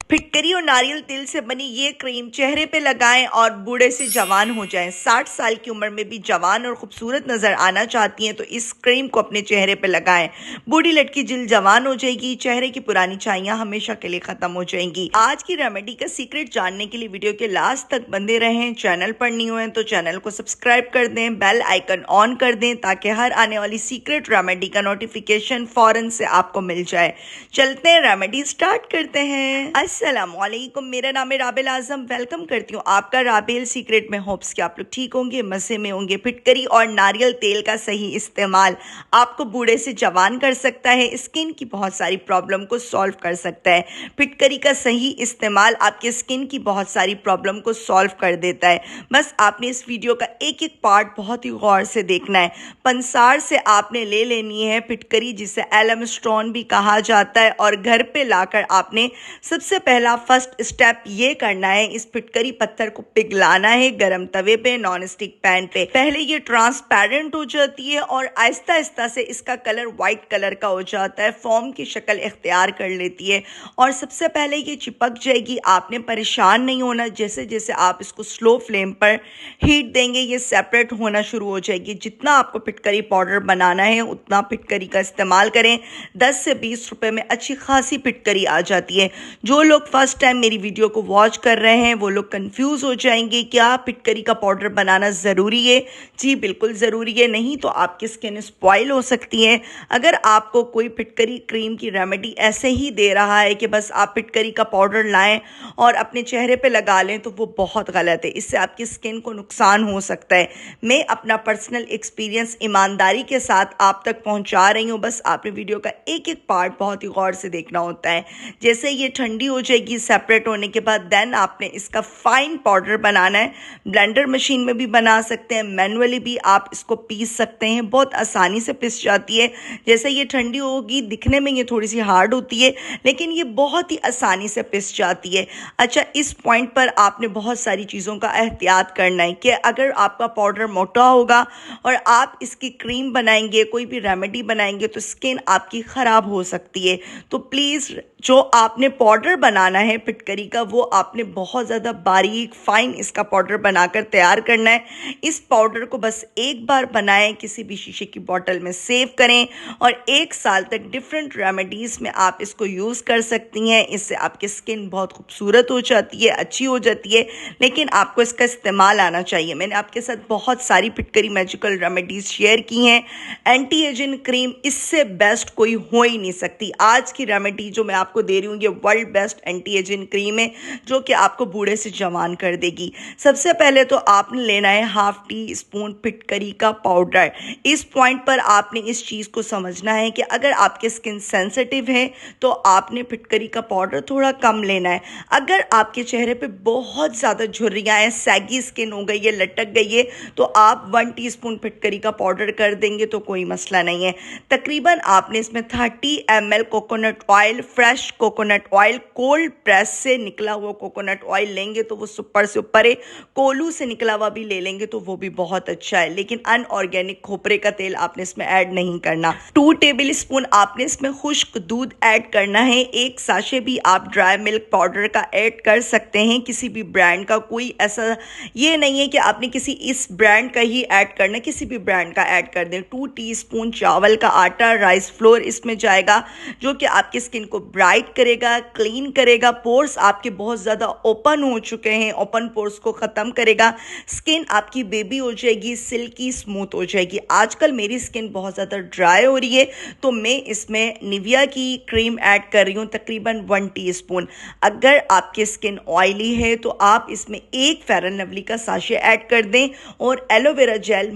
फिटकरी और नारियल तेल से बनी ये क्रीम चेहरे पे लगाएं और बूढ़े से जवान हो जाएं। 60 साल की उम्र में भी जवान और खूबसूरत नजर आना चाहती हैं तो इस क्रीम को अपने चेहरे पे लगाएं। बूढ़ी लटकी जिल्द जवान हो जाएगी, चेहरे की पुरानी छाइयां हमेशा के लिए खत्म हो जाएंगी। आज की रेमेडी का सीक्रेट जानने के लिए वीडियो के लास्ट तक बंधे रहें। चैनल पर न्यू है तो चैनल को सब्सक्राइब कर दें, बेल आइकन ऑन कर दें ताकि हर आने वाली सीक्रेट रेमेडी का नोटिफिकेशन फौरन से आपको मिल जाए। चलते हैं, रेमेडी स्टार्ट करते हैं। अस्सलामुअलैकुम, मेरा नाम है राबेल आजम। वेलकम करती हूँ आपका राबेल सीक्रेट में। होप्स कि आप लोग ठीक होंगे, मज़े में होंगे। फिटकरी और नारियल तेल का सही इस्तेमाल आपको बूढ़े से जवान कर सकता है, स्किन की बहुत सारी प्रॉब्लम को सॉल्व कर सकता है। फिटकरी का सही इस्तेमाल आपके स्किन की बहुत सारी प्रॉब्लम को सॉल्व कर देता है। बस आपने इस वीडियो का एक एक पार्ट बहुत ही गौर से देखना है। पंसार से आपने ले लेनी है फिटकरी, जिसे एलम स्टोन भी कहा जाता है, और घर पे लाकर आपने सबसे पहला फर्स्ट स्टेप ये करना है, इस फिटकरी पत्थर को पिघलाना है गरम तवे पे, नॉन स्टिक पैन पे। पहले ये ट्रांसपेरेंट हो जाती है और आहिस्ता आहिस्ता से इसका कलर व्हाइट कलर का हो जाता है, फॉर्म की शक्ल इख्तियार कर लेती है और सबसे पहले ये चिपक जाएगी। आपने परेशान नहीं होना, जैसे जैसे आप इसको स्लो फ्लेम पर हीट देंगे ये सेपरेट होना शुरू हो जाएगी। जितना आपको फिटकरी पाउडर बनाना है उतना फिटकरी का इस्तेमाल करें। 10 से 20 रुपए में अच्छी खासी फिटकरी आ जाती है। जो लोग फर्स्ट टाइम मेरी वीडियो को वॉच कर रहे हैं वो लोग कंफ्यूज हो जाएंगे, क्या फिटकरी का पाउडर बनाना ज़रूरी है? जी बिल्कुल ज़रूरी है, नहीं तो आपकी स्किन स्पॉइल हो सकती है। अगर आपको कोई फिटकरी क्रीम की रेमेडी ऐसे ही दे रहा है कि बस आप फिटकरी का पाउडर लाएं और अपने चेहरे पे लगा लें, तो वो बहुत गलत है। इससे आपकी स्किन को नुकसान हो सकता है। मैं अपना पर्सनल एक्सपीरियंस ईमानदारी के साथ आप तक पहुंचा रही हूँ। बस आपने वीडियो का एक एक पार्ट बहुत ही गौर से देखना होता है। जैसे ये ठंडी हो जाएगी सेपरेट होने के बाद, देन आपने इसका फाइन पाउडर बनाना है। ब्लेंडर मशीन में भी बना सकते हैं, मैनुअली भी आप इसको पीस सकते हैं, बहुत आसानी से पिस जाती है। जैसे ये ठंडी होगी, दिखने में ये थोड़ी सी हार्ड होती है लेकिन ये बहुत ही आसानी से पिस जाती है। अच्छा, इस पॉइंट पर आपने बहुत सारी चीज़ों का एहतियात करना है कि अगर आपका पाउडर मोटा होगा और आप इसकी क्रीम बनाएंगे, कोई भी रेमेडी बनाएंगे, तो स्किन आपकी ख़राब हो सकती है। तो प्लीज़ जो आपने पाउडर बनाना है फिटकरी का, वो आपने बहुत ज़्यादा बारीक फाइन इसका पाउडर बनाकर तैयार करना है। इस पाउडर को बस एक बार बनाएं, किसी भी शीशे की बोतल में सेव करें और 1 साल तक डिफरेंट रेमेडीज़ में आप इसको यूज़ कर सकती हैं। इससे आपकी स्किन बहुत खूबसूरत हो जाती है, अच्छी हो जाती है, लेकिन आपको इसका इस्तेमाल आना चाहिए। मैंने आपके साथ बहुत सारी फिटकरी मैजिकल रेमेडीज़ शेयर की हैं। एंटी एजिंग क्रीम इससे बेस्ट कोई हो ही नहीं सकती। आज की रेमेडी जो मैं आपको दे रही हूँ ये world best anti ageing cream है, जो कि आपको बूढ़े से जवान कर देगी। सबसे पहले तो आपने लेना है हाफ टी स्पून फिटकरी का पाउडर। इस पॉइंट पर आपने इस चीज़ को समझना है कि अगर आपकी स्किन सेंसिटिव है तो आपने फिटकरी का पाउडर थोड़ा कम लेना है। अगर आपके चेहरे पे बहुत ज़्यादा झुर्रियाँ हैं, सैगी स्किन हो गई है, लटक गई है, तो आप 1 टीस्पून फिटकरी का पाउडर कर देंगे तो कोई मसला नहीं है। तकरीबन आपने इसमें 30 ml coconut oil, fresh coconut oil, cold press से निकला हुआ कोकोनट ऑयल लेंगे तो वो सुपर से ऊपर है। कोलू से निकला हुआ भी ले लेंगे तो वो भी बहुत अच्छा है, लेकिन अनऑर्गेनिक खोपरे का तेल आपने इसमें ऐड नहीं करना। 2 टेबल स्पून आपने इसमें खुश्क दूध ऐड करना है। 1 साशे भी आप ड्राई मिल्क पाउडर का ऐड कर सकते हैं, किसी भी ब्रांड का। कोई ऐसा ये नहीं है कि आपने किसी इस ब्रांड का ही ऐड करना, किसी भी ब्रांड का ऐड कर दें। 2 टीस्पून चावल का आटा, राइस फ्लोर इसमें जाएगा, जो कि आपकी स्किन को ब्राइट करेगा, क्लीन करेगा। पोर्स आपके बहुत ज़्यादा ओपन हो चुके हैं, ओपन पोर्स को ख़त्म करेगा। स्किन आपकी बेबी हो जाएगी, सिल्की स्मूथ हो जाएगी। आजकल मेरी स्किन बहुत ज़्यादा ड्राई हो रही है तो मैं इसमें निविया की क्रीम ऐड कर रही हूँ, तकरीबन 1 टीस्पून। अगर आपकी स्किन ऑयली है तो आप इसमें 1 फेयर एंड लवली का साशे ऐड कर दें और एलोवेरा जेल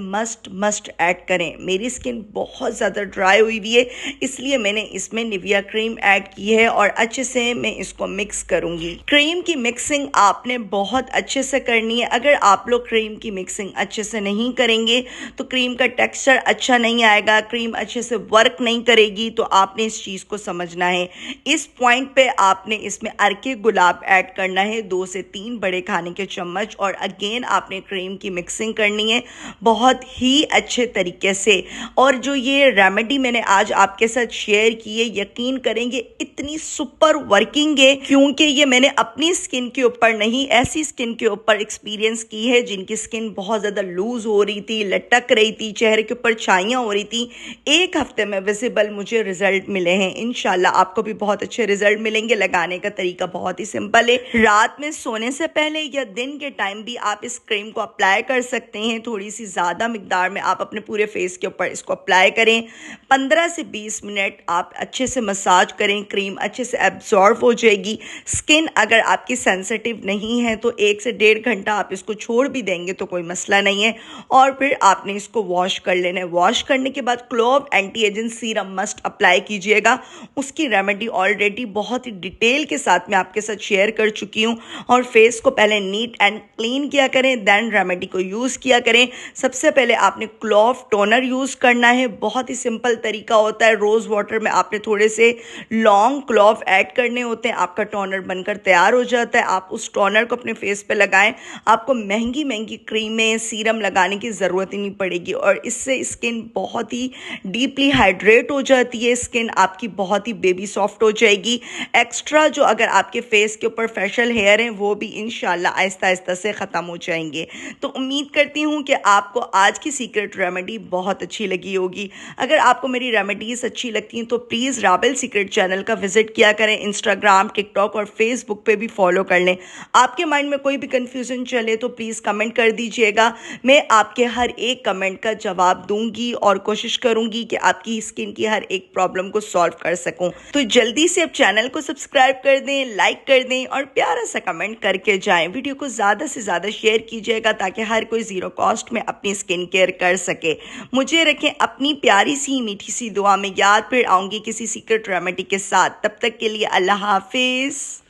मस्ट ऐड करें। मेरी स्किन बहुत ज़्यादा ड्राई हुई हुई है, इसलिए मैंने इसमें निविया क्रीम ऐड की है और अच्छे से मैं इसको मिक्स करूंगी। क्रीम की मिक्सिंग आपने बहुत अच्छे से करनी है। अगर आप लोग क्रीम की मिक्सिंग अच्छे से नहीं करेंगे तो क्रीम का टेक्सचर अच्छा नहीं आएगा, क्रीम अच्छे से वर्क नहीं करेगी। तो आपने इस चीज़ को समझना है। इस पॉइंट पे आपने इसमें अर्के गुलाब ऐड करना है, 2 से 3 बड़े खाने के चम्मच, और अगेन आपने क्रीम की मिक्सिंग करनी है बहुत ही अच्छे तरीके से। और जो ये रेमेडी मैंने आज आपके साथ शेयर की है, यकीन करेंगे इतनी सुपर वर्किंग करेंगे, क्योंकि ये मैंने अपनी स्किन के ऊपर नहीं, ऐसी स्किन के ऊपर एक्सपीरियंस की है जिनकी स्किन बहुत ज़्यादा लूज हो रही थी, लटक रही थी, चेहरे के ऊपर छाइयाँ हो रही थी। 1 हफ्ते में विजिबल मुझे रिजल्ट मिले हैं। इंशाल्लाह आपको भी बहुत अच्छे रिजल्ट मिलेंगे। लगाने का तरीका बहुत ही सिंपल है। रात में सोने से पहले या दिन के टाइम भी आप इस क्रीम को अप्लाई कर सकते हैं। थोड़ी सी ज़्यादा मिकदार में आप अपने पूरे फेस के ऊपर इसको अप्लाई करें। 15 से 20 मिनट आप अच्छे से मसाज करें, क्रीम अच्छे से एब्जॉर्ब हो जाएगी। स्किन अगर आपकी सेंसिटिव नहीं है तो 1 से 1.5 घंटा आप इसको छोड़ भी देंगे तो कोई मसला नहीं है, और फिर आपने इसको वॉश कर लेना है। वॉश करने के बाद clove anti ageing serum must apply कीजिएगा। उसकी रेमेडी ऑलरेडी बहुत ही डिटेल के साथ मैं आपके साथ शेयर कर चुकी हूँ। और फेस को पहले नीट एंड क्लीन किया करें, देन रेमेडी को यूज़ किया करें। सबसे पहले आपने क्लोव टोनर यूज़ करना है। बहुत ही सिंपल तरीका होता है। रोज़ वाटर में आपने थोड़े से लॉन्ग क्लोव ऐड करने होते हैं, आपका टोनर बनकर तैयार हो जाता है। आप उस टोनर को अपने फेस पे लगाएं। आपको महंगी महंगी क्रीमें, सीरम लगाने की ज़रूरत ही नहीं पड़ेगी, और इससे स्किन बहुत ही डीपली हाइड्रेट हो जाती है। स्किन आपकी बहुत ही बेबी सॉफ्ट हो जाएगी। एक्स्ट्रा जो अगर आपके फेस के ऊपर फेशियल हेयर हैं वो भी इंशाल्लाह आहिस्ता आहिस्ता से ख़त्म हो जाएंगे। तो उम्मीद करती हूँ कि आपको आज की सीक्रेट रेमेडी बहुत अच्छी लगी होगी। अगर आपको मेरी रेमेडीज़ अच्छी लगती हैं तो प्लीज़ राबेल सीक्रेट चैनल का विजिट किया करें। इंस्टाग्राम, टिकटॉक और फेसबुक पे भी फॉलो कर लें। आपके माइंड में कोई भी कंफ्यूजन चले तो प्लीज़ कमेंट कर दीजिएगा। मैं आपके हर एक कमेंट का जवाब दूंगी और कोशिश करूंगी कि आपकी स्किन की हर एक प्रॉब्लम को सॉल्व कर सकूं। तो जल्दी से अब चैनल को सब्सक्राइब कर दें, लाइक कर दें और प्यारा सा कमेंट करके जाएं। वीडियो को ज़्यादा से ज़्यादा शेयर कीजिएगा ताकि हर कोई ज़ीरो कॉस्ट में अपनी स्किन केयर कर सके। मुझे रखें अपनी प्यारी सी मीठी सी दुआ में याद। फिर आऊँगी किसी सीक्रेट रेमेडी के साथ। तब तक के लिए अल्लाह हाफिज़।